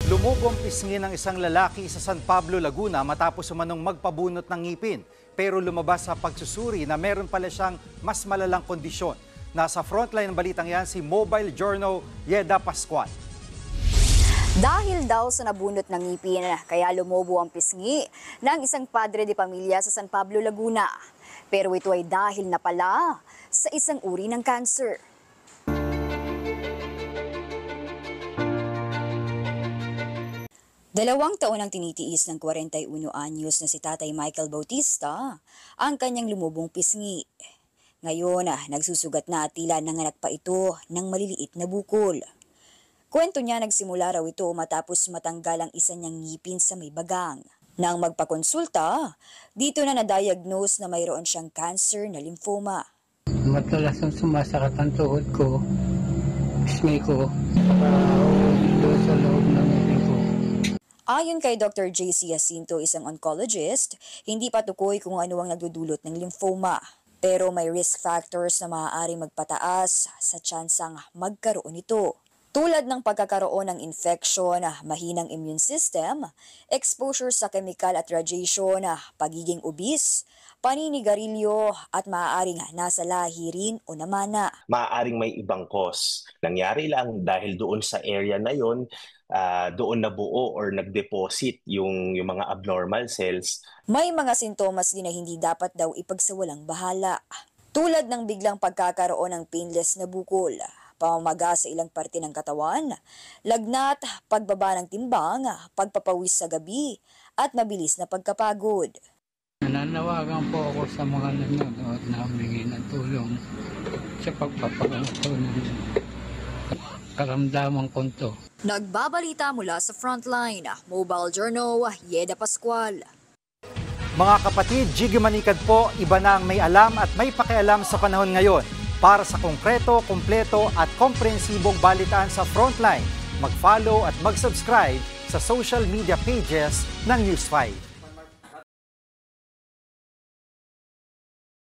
Lumubong pisngi ng isang lalaki sa San Pablo, Laguna matapos umanong magpabunot ng ngipin. Pero lumabas sa pagsusuri na meron pala siyang mas malalang kondisyon. Nasa frontline ng balitang yan si Mobile Journal Yeda Pascual. Dahil daw sa nabunot ng ngipin, kaya lumobo ang pisngi ng isang padre de pamilya sa San Pablo, Laguna. Pero ito ay dahil na pala sa isang uri ng cancer. Dalawang taon ang tinitiis ng 41 anyos na si Tatay Michael Bautista ang kanyang lumubong pisngi. Ngayon, nagsusugat na at tila nanganak pa ito ng maliliit na bukol. Kwento niya, nagsimula raw ito matapos matanggal ang isa niyang ngipin sa may bagang. Nang magpakonsulta, dito na na-diagnose na mayroon siyang cancer na lymphoma. Madalas ang sumasakit ang tuhod ko, pisngi ko, doon sa loob ng ngipin ko. Ayon kay Dr. J.C. Jacinto, isang oncologist, hindi pa tukoy kung ano ang nagdudulot ng lymphoma. Pero may risk factors na maaaring magpataas sa tsansang magkaroon nito. Tulad ng pagkakaroon ng infection, mahinang immune system, exposure sa chemical at radiation, pagiging obese, paninigarilyo at maaaring nasa lahi rin o namana. Maaaring may ibang cause. Nangyari lang dahil doon sa area na yon, doon nabuo or nag-deposit yung mga abnormal cells. May mga sintomas din na hindi dapat daw ipagsawalang bahala. Tulad ng biglang pagkakaroon ng painless na bukol, pamamaga sa ilang parte ng katawan, lagnat, pagbaba ng timbang, pagpapawis sa gabi, at mabilis na pagkapagod. Nananawagan po ako sa mga nanonood na humingi ng tulong sa pagpapagamot ng karamdaman ko to. Nagbabalita mula sa Frontline, Mobile Journal, Yeda Pascual. Mga kapatid, Jiggy Manikad po, iba na ang may alam at may pakialam sa panahon ngayon. Para sa konkreto, kumpleto at komprehensibong balitaan sa Frontline, mag-follow at mag-subscribe sa social media pages ng News 5.